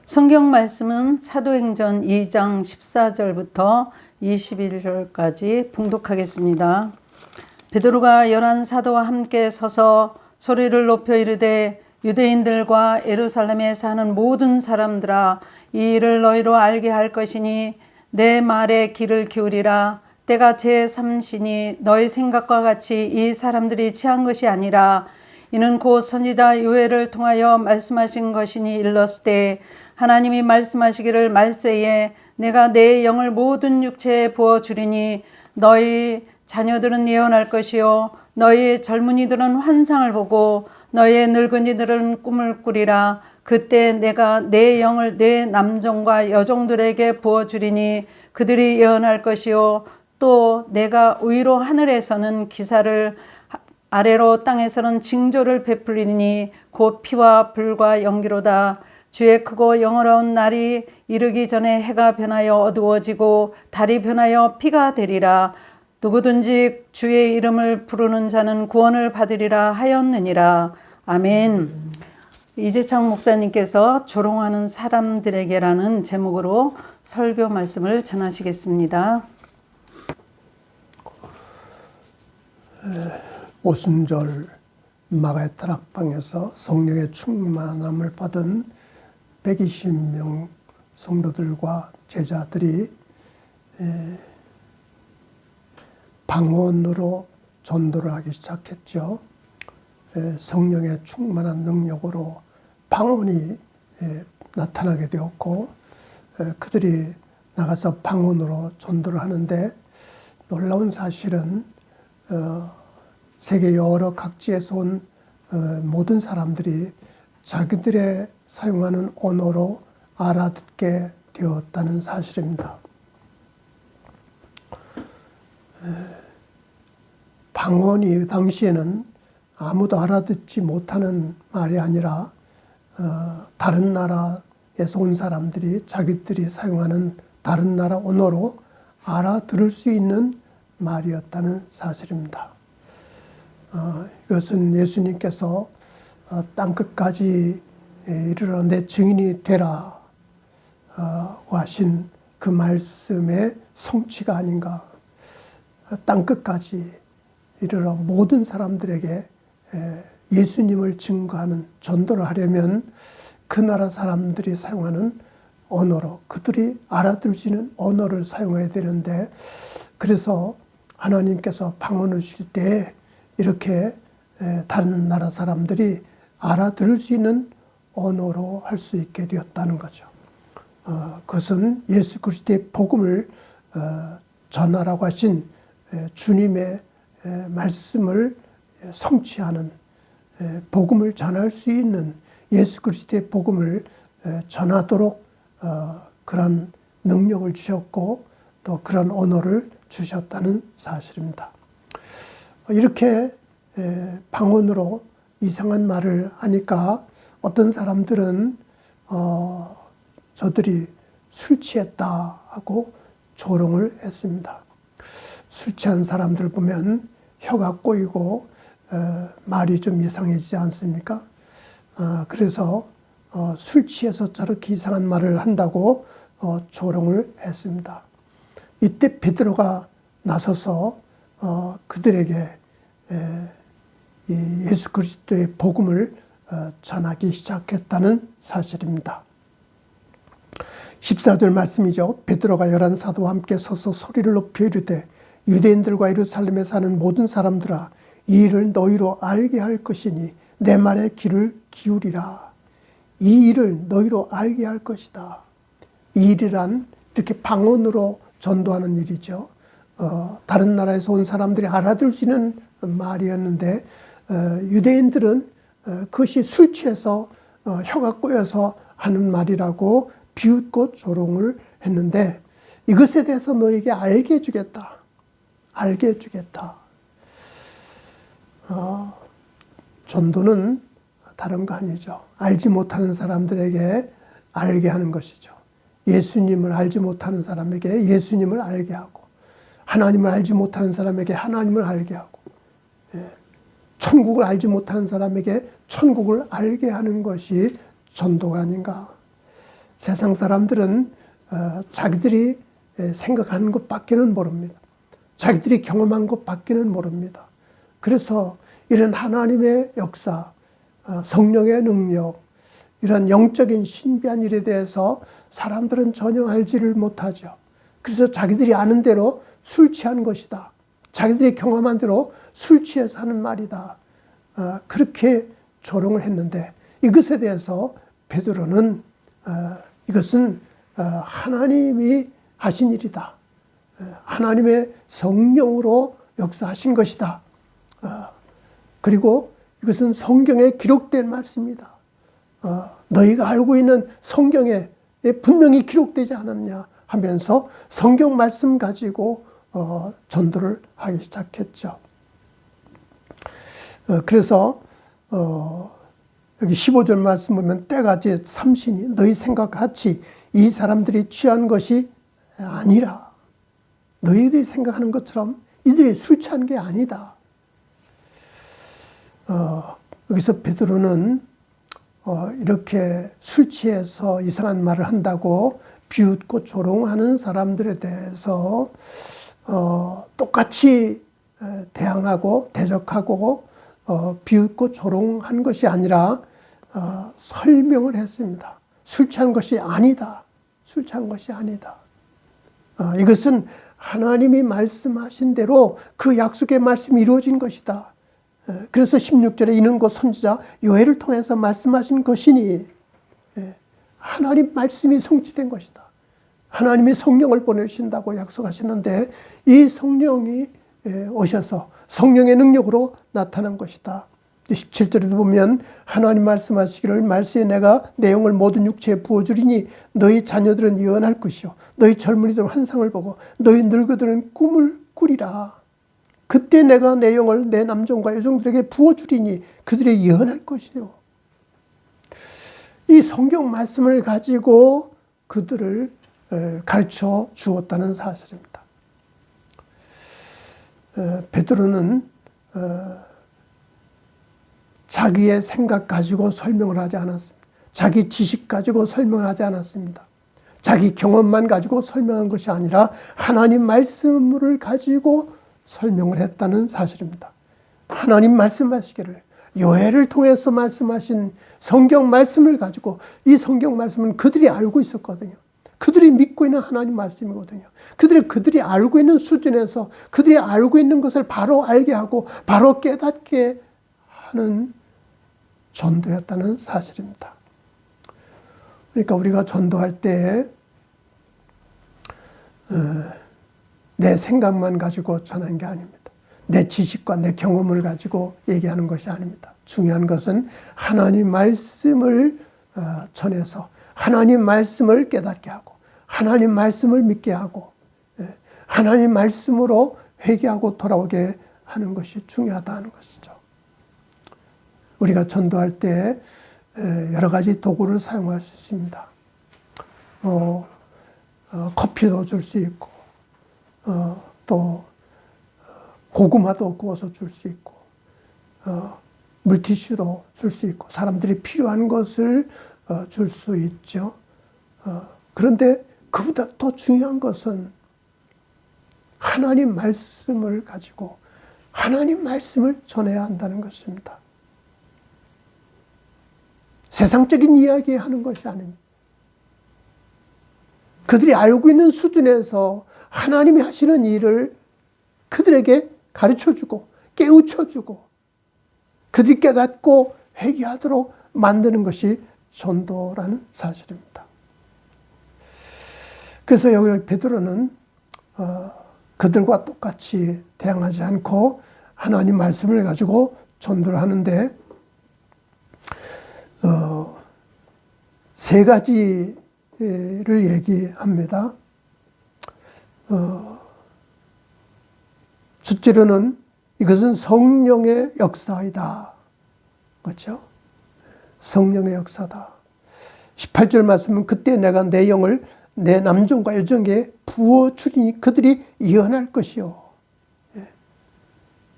성경 말씀은 사도행전 2장 14절부터 21절까지 봉독하겠습니다. 베드로가 11 사도와 함께 서서 소리를 높여 이르되 유대인들과 예루살렘에 사는 모든 사람들아, 이 일을 너희로 알게 할 것이니 내 말에 귀를 기울이라. 때가 제3시니 너희 생각과 같이 이 사람들이 취한 것이 아니라 이는 곧 선지자 요엘을 통하여 말씀하신 것이니 일렀으되, 하나님이 말씀하시기를 말세에 내가 내 영을 모든 육체에 부어주리니 너희 자녀들은 예언할 것이요 너희 젊은이들은 환상을 보고 너희 늙은이들은 꿈을 꾸리라. 그때 내가 내 영을 내 남종과 여종들에게 부어주리니 그들이 예언할 것이요 또 내가 위로 하늘에서는 기사를, 아래로 땅에서는 징조를 베풀리니 곧 피와 불과 연기로다. 주의 크고 영원한 날이 이르기 전에 해가 변하여 어두워지고 달이 변하여 피가 되리라. 누구든지 주의 이름을 부르는 자는 구원을 받으리라 하였느니라. 아멘. 이재창 목사님께서 조롱하는 사람들에게라는 제목으로 설교 말씀을 전하시겠습니다. 오순절 마가의 다락방에서 성령의 충만함을 받은 120명 성도들과 제자들이 방언으로 전도를 하기 시작했죠. 성령의 충만한 능력으로 방언이 나타나게 되었고, 그들이 나가서 방언으로 전도를 하는데, 놀라운 사실은 세계 여러 각지에서 온 모든 사람들이 자기들의 사용하는 언어로 알아듣게 되었다는 사실입니다. 방언이 당시에는 아무도 알아듣지 못하는 말이 아니라 다른 나라에서 온 사람들이 자기들이 사용하는 다른 나라 언어로 알아들을 수 있는 말이었다는 사실입니다. 이것은 예수님께서 땅끝까지 이르러 내 증인이 되라 하신 그 말씀의 성취가 아닌가. 땅끝까지 이르러 모든 사람들에게 예수님을 증거하는 전도를 하려면 그 나라 사람들이 사용하는 언어로, 그들이 알아들 수 있는 언어를 사용해야 되는데, 그래서 하나님께서 방언을 주실 때 이렇게 다른 나라 사람들이 알아들을 수 있는 언어로 할 수 있게 되었다는 거죠. 그것은 예수 그리스도의 복음을 전하라고 하신 주님의 말씀을 성취하는, 복음을 전할 수 있는, 예수 그리스도의 복음을 전하도록 그런 능력을 주셨고 또 그런 언어를 주셨다는 사실입니다. 이렇게 방언으로 이상한 말을 하니까 어떤 사람들은 저들이 술 취했다 하고 조롱을 했습니다. 술 취한 사람들 보면 혀가 꼬이고 말이 좀 이상해지지 않습니까? 그래서 술 취해서 저렇게 이상한 말을 한다고 조롱을 했습니다. 이때 베드로가 나서서 그들에게 예수 그리스도의 복음을 전하기 시작했다는 사실입니다. 14절 말씀이죠. 베드로가 11 사도와 함께 서서 소리를 높여 이르되 유대인들과 예루살렘에 사는 모든 사람들아, 이 일을 너희로 알게 할 것이니 내 말에 귀를 기울이라. 이 일을 너희로 알게 할 것이다. 이 일이란 이렇게 방언으로 전도하는 일이죠. 다른 나라에서 온 사람들이 알아들 수 있는 말이었는데, 유대인들은 그것이 술 취해서 혀가 꼬여서 하는 말이라고 비웃고 조롱을 했는데, 이것에 대해서 너에게 알게 해주겠다. 알게 해주겠다. 전도는 다른 거 아니죠. 알지 못하는 사람들에게 알게 하는 것이죠. 예수님을 알지 못하는 사람에게 예수님을 알게 하고, 하나님을 알지 못하는 사람에게 하나님을 알게 하고, 천국을 알지 못하는 사람에게 천국을 알게 하는 것이 전도가 아닌가. 세상 사람들은 자기들이 생각하는 것밖에는 모릅니다. 자기들이 경험한 것밖에는 모릅니다. 그래서 이런 하나님의 역사, 성령의 능력, 이런 영적인 신비한 일에 대해서 사람들은 전혀 알지를 못하죠. 그래서 자기들이 아는 대로 술 취한 것이다. 자기들이 경험한 대로 술 취해서 하는 말이다. 그렇게 조롱을 했는데 이것에 대해서 베드로는 이것은 하나님이 하신 일이다. 하나님의 성령으로 역사하신 것이다. 그리고 이것은 성경에 기록된 말씀이다. 너희가 알고 있는 성경에 분명히 기록되지 않았냐 하면서 성경 말씀 가지고 전도를 하기 시작했죠. 그래서 여기 15절 말씀 보면 때가 제 삼신이 너희 생각같이 이 사람들이 취한 것이 아니라 너희들이 생각하는 것처럼 이들이 술 취한 게 아니다. 여기서 베드로는 이렇게 술 취해서 이상한 말을 한다고 비웃고 조롱하는 사람들에 대해서 똑같이 대항하고 대적하고 비웃고 조롱한 것이 아니라 설명을 했습니다. 술 취한 것이 아니다. 술 취한 것이 아니다. 이것은 하나님이 말씀하신 대로 그 약속의 말씀이 이루어진 것이다. 그래서 16절에 이는 곧 선지자 요엘을 통해서 말씀하신 것이니 하나님 말씀이 성취된 것이다. 하나님이 성령을 보내신다고 약속하시는데 이 성령이 오셔서 성령의 능력으로 나타난 것이다. 17절에도 보면 하나님 말씀하시기를 말세에 내가 내 영을 모든 육체에 부어주리니 너희 자녀들은 예언할 것이요 너희 젊은이들은 환상을 보고 너희 늙어들은 꿈을 꾸리라. 그때 내가 내 영을 내 남종과 여종들에게 부어주리니 그들이 예언할 것이요. 이 성경 말씀을 가지고 그들을 가르쳐 주었다는 사실입니다. 베드로는 자기의 생각 가지고 설명을 하지 않았습니다. 자기 지식 가지고 설명하지 않았습니다. 자기 경험만 가지고 설명한 것이 아니라 하나님 말씀을 가지고 설명을 했다는 사실입니다. 하나님 말씀하시기를 요엘을 통해서 말씀하신 성경 말씀을 가지고 이 성경 말씀은 그들이 알고 있었거든요. 그들이 믿고 있는 하나님 말씀이거든요. 그들이 알고 있는 수준에서 그들이 알고 있는 것을 바로 알게 하고 바로 깨닫게 하는 전도였다는 사실입니다. 그러니까 우리가 전도할 때 내 생각만 가지고 전하는 게 아닙니다. 내 지식과 내 경험을 가지고 얘기하는 것이 아닙니다. 중요한 것은 하나님 말씀을 전해서 하나님 말씀을 깨닫게 하고 하나님 말씀을 믿게 하고 하나님 말씀으로 회개하고 돌아오게 하는 것이 중요하다는 것이죠. 우리가 전도할 때 여러 가지 도구를 사용할 수 있습니다. 커피도 줄 수 있고 또 고구마도 구워서 줄 수 있고 물티슈도 줄 수 있고 사람들이 필요한 것을 줄 수 있죠. 그런데 그보다 더 중요한 것은 하나님 말씀을 가지고 하나님 말씀을 전해야 한다는 것입니다. 세상적인 이야기 하는 것이 아닙니다. 그들이 알고 있는 수준에서 하나님이 하시는 일을 그들에게 가르쳐주고 깨우쳐주고 그들이 깨닫고 회개하도록 만드는 것이 전도라는 사실입니다. 그래서 여기 베드로는 그들과 똑같이 대항하지 않고 하나님 말씀을 가지고 전도를 하는데 세 가지를 얘기합니다. 첫째로는 이것은 성령의 역사이다. 그렇죠? 성령의 역사다. 18절 말씀은 그때 내가 내 영을 내 남종과 여종에게 부어주리니 그들이 예언할 것이요.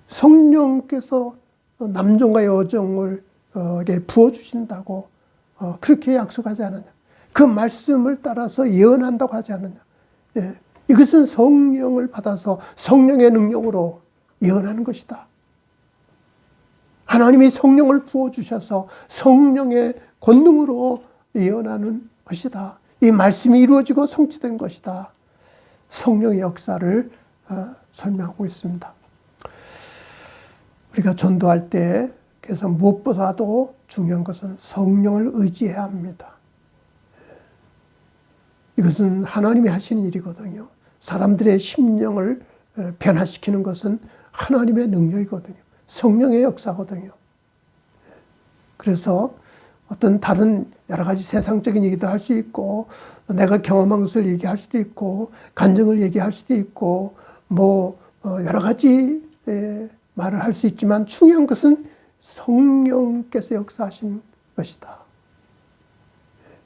성령께서 남종과 여종에게 부어주신다고 그렇게 약속하지 않았냐. 그 말씀을 따라서 예언한다고 하지 않느냐. 예. 이것은 성령을 받아서 성령의 능력으로 예언하는 것이다. 하나님이 성령을 부어주셔서 성령의 권능으로 예언하는 것이다. 이 말씀이 이루어지고 성취된 것이다. 성령의 역사를 설명하고 있습니다. 우리가 전도할 때 그래서 무엇보다도 중요한 것은 성령을 의지해야 합니다. 이것은 하나님이 하시는 일이거든요. 사람들의 심령을 변화시키는 것은 하나님의 능력이거든요. 성령의 역사거든요. 그래서 어떤 다른 여러 가지 세상적인 얘기도 할 수 있고, 내가 경험한 것을 얘기할 수도 있고, 간증을 얘기할 수도 있고, 여러 가지 말을 할 수 있지만 중요한 것은 성령께서 역사하신 것이다.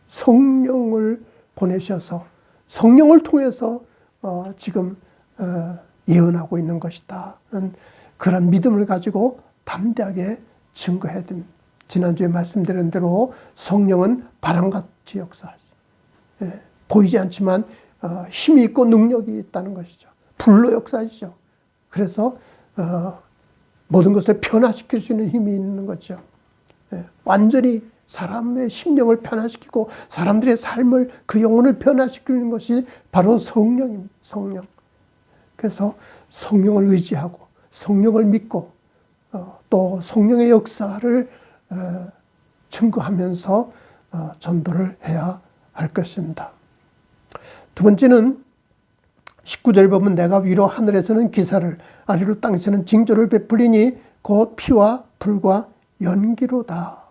성령을 보내셔서 성령을 통해서 지금 예언하고 있는 것이다. 그런 믿음을 가지고 담대하게 증거해야 됩니다. 지난주에 말씀드린 대로 성령은 바람같이 역사하시. 보이지 않지만 힘이 있고 능력이 있다는 것이죠. 불로 역사하시죠. 그래서 모든 것을 변화시킬 수 있는 힘이 있는 거죠. 완전히 사람의 심령을 변화시키고 사람들의 삶을, 그 영혼을 변화시키는 것이 바로 성령입니다. 성령. 그래서 성령을 의지하고 성령을 믿고 또 성령의 역사를 증거하면서 전도를 해야 할 것입니다. 두 번째는 19절 보면 내가 위로 하늘에서는 기사를 아래로 땅에서는 징조를 베풀리니 곧 피와 불과 연기로다.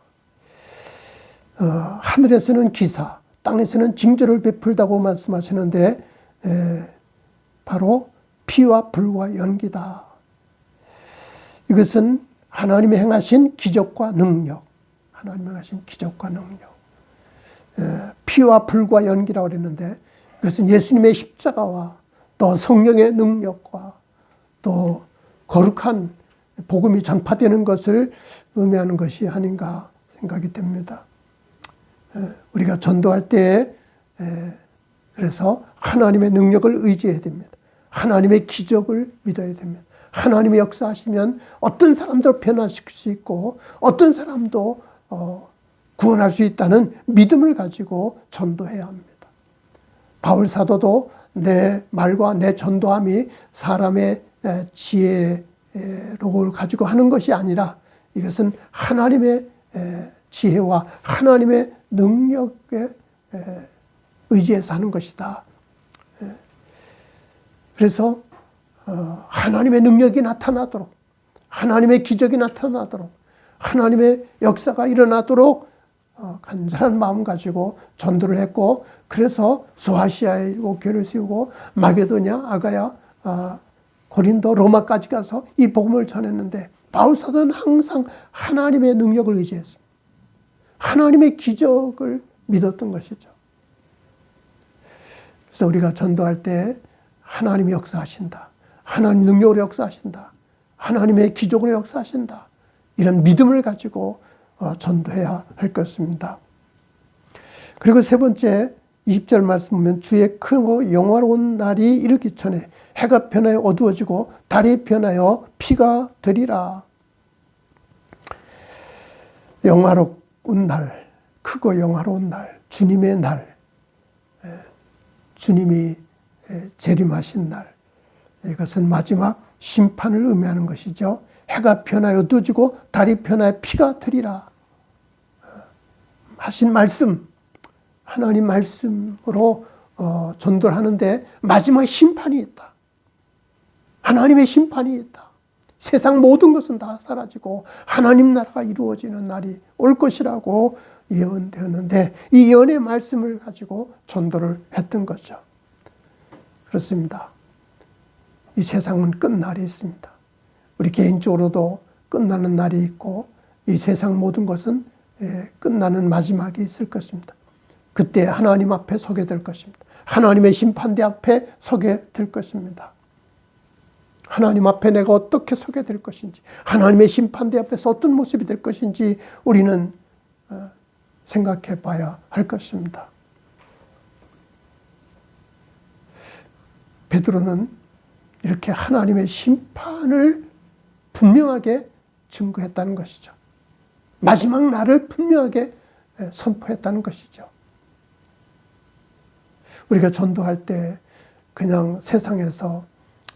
하늘에서는 기사, 땅에서는 징조를 베풀다고 말씀하시는데 바로 피와 불과 연기다. 이것은 하나님이 행하신 기적과 능력, 하나님이 행하신 기적과 능력. 피와 불과 연기라고 그랬는데 그것은 예수님의 십자가와 또 성령의 능력과 또 거룩한 복음이 전파되는 것을 의미하는 것이 아닌가 생각이 됩니다. 우리가 전도할 때 그래서 하나님의 능력을 의지해야 됩니다. 하나님의 기적을 믿어야 됩니다. 하나님의 역사하시면 어떤 사람도 변화시킬 수 있고 어떤 사람도 구원할 수 있다는 믿음을 가지고 전도해야 합니다. 바울 사도도 내 말과 내 전도함이 사람의 지혜를 가지고 하는 것이 아니라 이것은 하나님의 지혜와 하나님의 능력에 의지해서 하는 것이다. 그래서 하나님의 능력이 나타나도록, 하나님의 기적이 나타나도록, 하나님의 역사가 일어나도록 간절한 마음 가지고 전도를 했고, 그래서 소아시아에 교회를 세우고 마게도냐, 아가야, 고린도, 로마까지 가서 이 복음을 전했는데 바울 사도는 항상 하나님의 능력을 의지했습니다. 하나님의 기적을 믿었던 것이죠. 그래서 우리가 전도할 때 하나님이 역사하신다. 하나님 능력으로 역사하신다. 하나님의 기적으로 역사하신다. 이런 믿음을 가지고 전도해야 할 것입니다. 그리고 세 번째 20절 말씀 보면 주의 크고 영화로운 날이 이르기 전에 해가 변하여 어두워지고 달이 변하여 피가 되리라. 영화로운 날, 크고 영화로운 날, 주님의 날, 주님이 재림하신 날, 이것은 마지막 심판을 의미하는 것이죠. 해가 변하여 어두워지고 달이 변하여 피가 되리라 하신 말씀, 하나님 말씀으로 전도를 하는데 마지막 심판이 있다. 하나님의 심판이 있다. 세상 모든 것은 다 사라지고 하나님 나라가 이루어지는 날이 올 것이라고 예언되었는데 이 예언의 말씀을 가지고 전도를 했던 거죠. 그렇습니다. 이 세상은 끝날이 있습니다. 우리 개인적으로도 끝나는 날이 있고 이 세상 모든 것은 끝나는 마지막이 있을 것입니다. 그때 하나님 앞에 서게 될 것입니다. 하나님의 심판대 앞에 서게 될 것입니다. 하나님 앞에 내가 어떻게 서게 될 것인지, 하나님의 심판대 앞에서 어떤 모습이 될 것인지 우리는 생각해 봐야 할 것입니다. 베드로는 이렇게 하나님의 심판을 분명하게 증거했다는 것이죠. 마지막 날을 분명하게 선포했다는 것이죠. 우리가 전도할 때 그냥 세상에서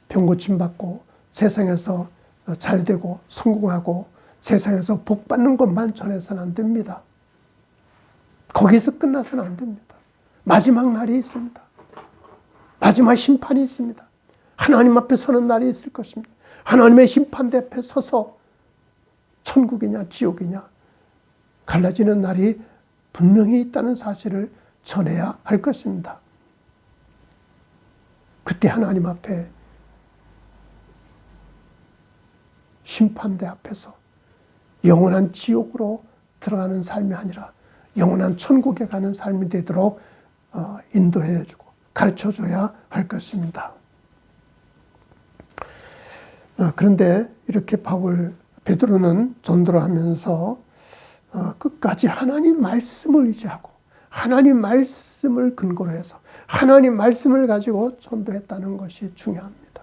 병 고침받고 세상에서 잘되고 성공하고 세상에서 복 받는 것만 전해서는 안 됩니다. 거기서 끝나서는 안 됩니다. 마지막 날이 있습니다. 마지막 심판이 있습니다. 하나님 앞에 서는 날이 있을 것입니다. 하나님의 심판대 앞에 서서 천국이냐 지옥이냐 갈라지는 날이 분명히 있다는 사실을 전해야 할 것입니다. 그때 하나님 앞에 심판대 앞에서 영원한 지옥으로 들어가는 삶이 아니라 영원한 천국에 가는 삶이 되도록 인도해주고 가르쳐줘야 할 것입니다. 그런데 이렇게 베드로는 전도를 하면서 끝까지 하나님 말씀을 의지하고 하나님 말씀을 근거로 해서 하나님 말씀을 가지고 전도했다는 것이 중요합니다.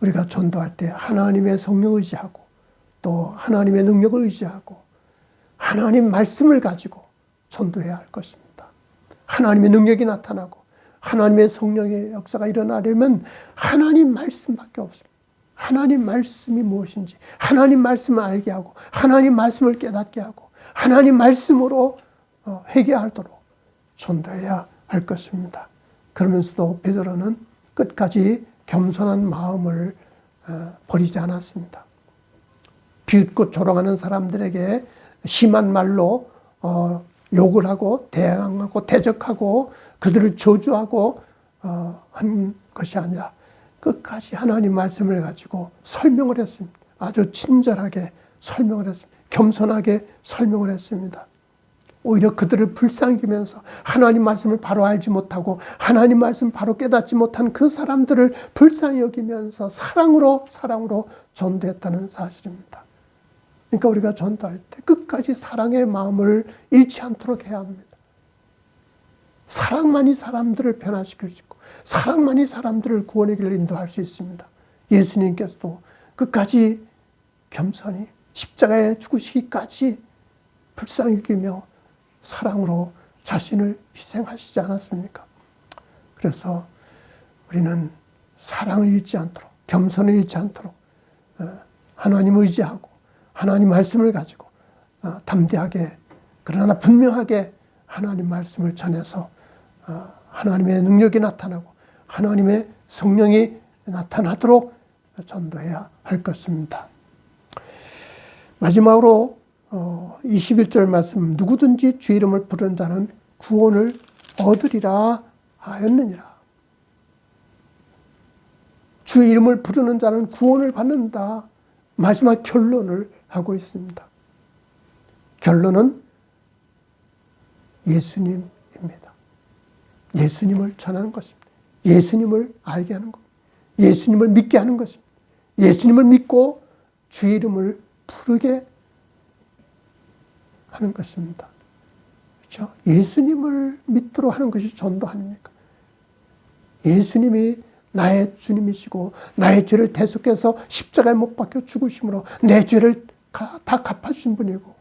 우리가 전도할 때 하나님의 성령을 의지하고 또 하나님의 능력을 의지하고 하나님 말씀을 가지고 전도해야 할 것입니다. 하나님의 능력이 나타나고 하나님의 성령의 역사가 일어나려면 하나님 말씀밖에 없습니다. 하나님 말씀이 무엇인지 하나님 말씀을 알게 하고 하나님 말씀을 깨닫게 하고 하나님 말씀으로 회개하도록 전도해야 할 것입니다. 그러면서도 베드로는 끝까지 겸손한 마음을 버리지 않았습니다. 비웃고 조롱하는 사람들에게 심한 말로 욕을 하고 대항하고 대적하고 그들을 저주하고 한 것이 아니라 끝까지 하나님 말씀을 가지고 설명을 했습니다. 아주 친절하게 설명을 했습니다. 겸손하게 설명을 했습니다. 오히려 그들을 불쌍히 여기면서 하나님 말씀을 바로 알지 못하고 하나님 말씀 바로 깨닫지 못한 그 사람들을 불쌍히 여기면서 사랑으로 전도했다는 사실입니다. 그러니까 우리가 전도할 때 끝까지 사랑의 마음을 잃지 않도록 해야 합니다. 사랑만이 사람들을 변화시킬 수 있고 사랑만이 사람들을 구원의 길을 인도할 수 있습니다. 예수님께서도 끝까지 겸손히 십자가에 죽으시기까지 불쌍히 여기며 사랑으로 자신을 희생하시지 않았습니까? 그래서 우리는 사랑을 잃지 않도록 겸손을 잃지 않도록 하나님을 의지하고 하나님 말씀을 가지고 담대하게 그러나 분명하게 하나님 말씀을 전해서 하나님의 능력이 나타나고 하나님의 성령이 나타나도록 전도해야 할 것입니다. 마지막으로 21절 말씀 누구든지 주 이름을 부르는 자는 구원을 얻으리라 하였느니라. 주 이름을 부르는 자는 구원을 받는다. 마지막 결론을 하고 있습니다. 결론은 예수님입니다. 예수님을 전하는 것입니다. 예수님을 알게 하는 것. 예수님을 믿게 하는 것입니다. 예수님을 믿고 주 이름을 부르게 하는 것입니다. 그렇죠? 예수님을 믿도록 하는 것이 전도 아닙니까? 예수님이 나의 주님이시고 나의 죄를 대속해서 십자가에 못 박혀 죽으심으로 내 죄를 다 갚아주신 분이고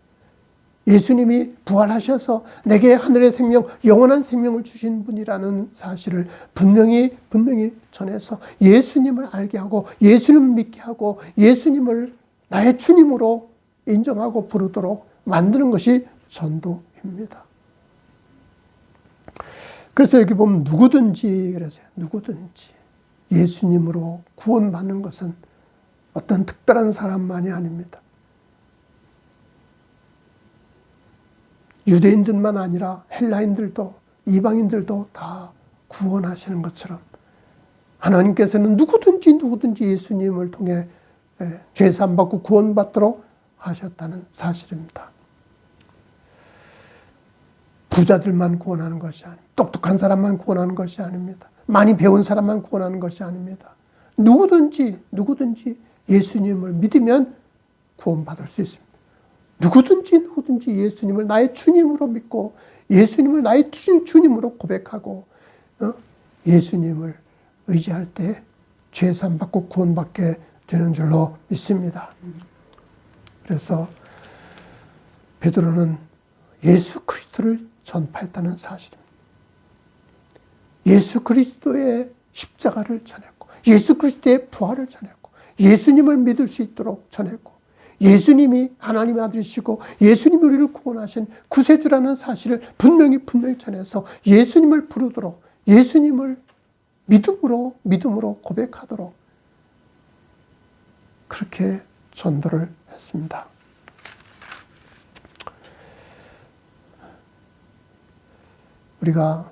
예수님이 부활하셔서 내게 하늘의 생명, 영원한 생명을 주신 분이라는 사실을 분명히 전해서 예수님을 알게 하고 예수님을 믿게 하고 예수님을 나의 주님으로 인정하고 부르도록 만드는 것이 전도입니다. 그래서 여기 보면 누구든지 그래서요. 누구든지 예수님으로 구원받는 것은 어떤 특별한 사람만이 아닙니다. 유대인들만 아니라 헬라인들도 이방인들도 다 구원하시는 것처럼 하나님께서는 누구든지 예수님을 통해 죄사함 받고 구원받도록 하셨다는 사실입니다. 부자들만 구원하는 것이 아닙니다. 똑똑한 사람만 구원하는 것이 아닙니다. 많이 배운 사람만 구원하는 것이 아닙니다. 누구든지 예수님을 믿으면 구원받을 수 있습니다. 누구든지 예수님을 나의 주님으로 믿고 예수님을 나의 주님으로 고백하고 예수님을 의지할 때 죄사함 받고 구원받게 되는 줄로 믿습니다. 그래서 베드로는 예수 그리스도를 전파했다는 사실입니다. 예수 그리스도의 십자가를 전했고, 예수 그리스도의 부활을 전했고, 예수님을 믿을 수 있도록 전했고, 예수님이 하나님의 아들이시고 예수님이 우리를 구원하신 구세주라는 사실을 분명히 전해서 예수님을 부르도록, 예수님을 믿음으로 고백하도록 그렇게 전도를 했습니다. 우리가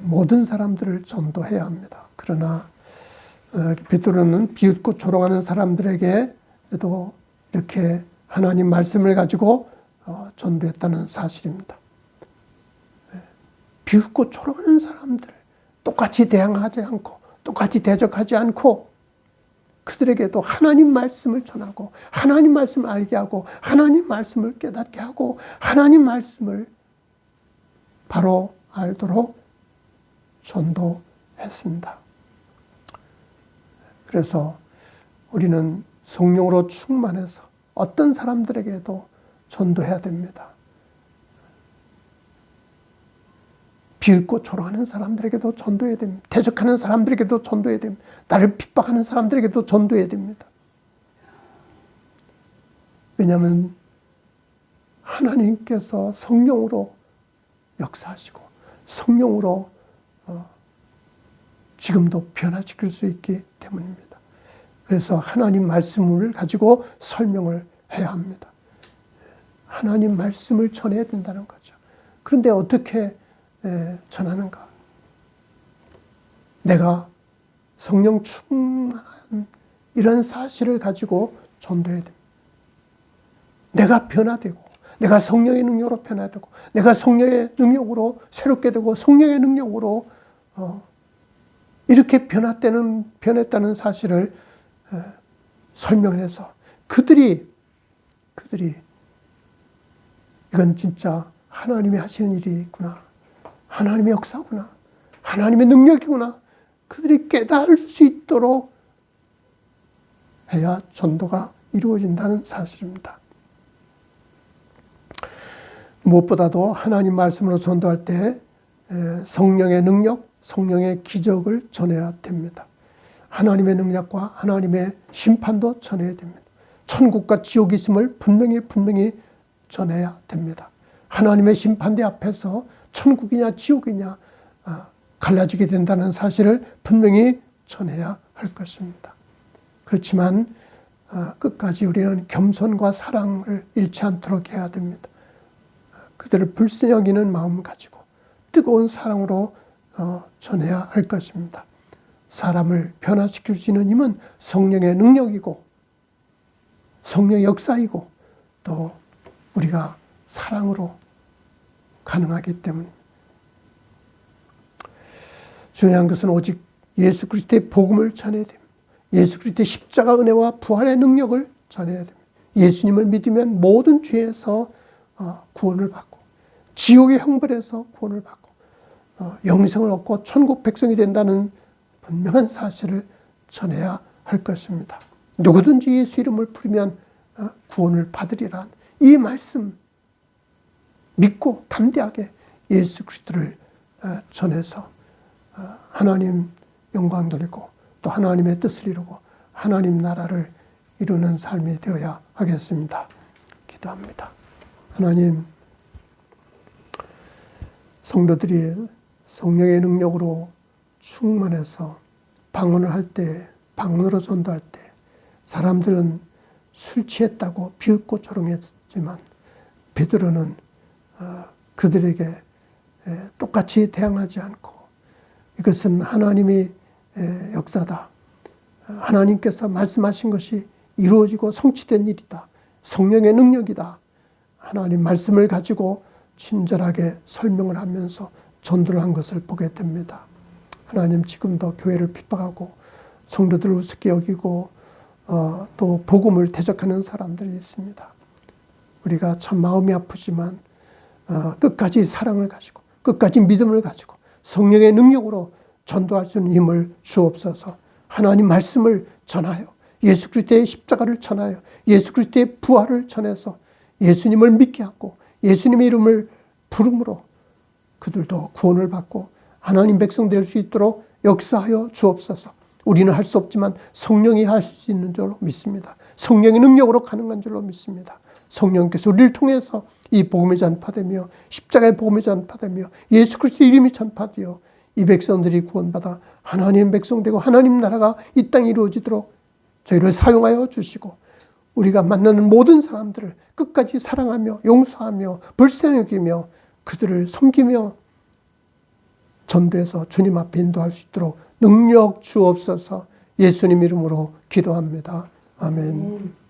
모든 사람들을 전도해야 합니다. 그러나 베드로는 비웃고 조롱하는 사람들에게도 이렇게 하나님 말씀을 가지고 전도했다는 사실입니다. 비웃고 조롱하는 사람들, 똑같이 대항하지 않고 똑같이 대적하지 않고 그들에게도 하나님 말씀을 전하고 하나님 말씀을 알게 하고 하나님 말씀을 깨닫게 하고 하나님 말씀을 바로 알도록 전도했습니다. 그래서 우리는 성령으로 충만해서 어떤 사람들에게도 전도해야 됩니다. 비웃고 조롱하는 사람들에게도 전도해야 됩니다. 대적하는 사람들에게도 전도해야 됩니다. 나를 핍박하는 사람들에게도 전도해야 됩니다. 왜냐하면 하나님께서 성령으로 역사하시고 성령으로 지금도 변화시킬 수 있기 때문입니다. 그래서 하나님 말씀을 가지고 설명을 해야 합니다. 하나님 말씀을 전해야 된다는 거죠. 그런데 어떻게 전하는가? 내가 성령 충만한 이런 사실을 가지고 전도해야 됩니다. 내가 변화되고 내가 성령의 능력으로 변화되고 내가 성령의 능력으로 새롭게 되고 성령의 능력으로 이렇게 변했다는 사실을 설명해서 그들이 이건 진짜 하나님이 하시는 일이구나, 하나님의 역사구나, 하나님의 능력이구나, 그들이 깨달을 수 있도록 해야 전도가 이루어진다는 사실입니다. 무엇보다도 하나님 말씀으로 전도할 때 성령의 능력, 성령의 기적을 전해야 됩니다. 하나님의 능력과 하나님의 심판도 전해야 됩니다. 천국과 지옥이 있음을 분명히 전해야 됩니다. 하나님의 심판대 앞에서 천국이냐 지옥이냐 갈라지게 된다는 사실을 분명히 전해야 할 것입니다. 그렇지만 끝까지 우리는 겸손과 사랑을 잃지 않도록 해야 됩니다. 그들을 불쌍히 여기는 마음 가지고 뜨거운 사랑으로 전해야 할 것입니다. 사람을 변화시킬 수 있는 힘은 성령의 능력이고 성령의 역사이고 또 우리가 사랑으로 가능하기 때문입니다. 중요한 것은 오직 예수 그리스도의 복음을 전해야 됩니다. 예수 그리스도의 십자가 은혜와 부활의 능력을 전해야 됩니다. 예수님을 믿으면 모든 죄에서 구원을 받고 지옥의 형벌에서 구원을 받고 영생을 얻고 천국 백성이 된다는 분명한 사실을 전해야 할 것입니다. 누구든지 예수 이름을 부르면 구원을 받으리라. 이 말씀 믿고 담대하게 예수 그리스도를 전해서 하나님 영광 돌리고 또 하나님의 뜻을 이루고 하나님 나라를 이루는 삶이 되어야 하겠습니다. 기도합니다. 하나님, 성도들이 성령의 능력으로 충만해서 방언을 할 때, 방언으로 전도할 때 사람들은 술 취했다고 비웃고 조롱했지만 베드로는 그들에게 똑같이 대항하지 않고 이것은 하나님의 역사다. 하나님께서 말씀하신 것이 이루어지고 성취된 일이다. 성령의 능력이다. 하나님 말씀을 가지고 친절하게 설명을 하면서 전도를 한 것을 보게 됩니다. 하나님 지금도 교회를 핍박하고 성도들을 우습게 여기고 또 복음을 대적하는 사람들이 있습니다. 우리가 참 마음이 아프지만 끝까지 사랑을 가지고 끝까지 믿음을 가지고 성령의 능력으로 전도할 수 있는 힘을 주옵소서. 하나님 말씀을 전하여 예수 그리스도의 십자가를 전하여 예수 그리스도의 부활을 전해서 예수님을 믿게 하고 예수님의 이름을 부름으로 그들도 구원을 받고 하나님 백성 될 수 있도록 역사하여 주옵소서. 우리는 할 수 없지만 성령이 하실 수 있는 줄로 믿습니다. 성령의 능력으로 가능한 줄로 믿습니다. 성령께서 우리를 통해서 이 복음이 전파되며 십자가의 복음이 전파되며 예수 그리스도의 이름이 전파되어 이 백성들이 구원받아 하나님 백성 되고 하나님 나라가 이 땅에 이루어지도록 저희를 사용하여 주시고 우리가 만나는 모든 사람들을 끝까지 사랑하며 용서하며 불쌍히 여기며 그들을 섬기며 전도해서 주님 앞에 인도할 수 있도록 능력 주옵소서. 예수님 이름으로 기도합니다. 아멘.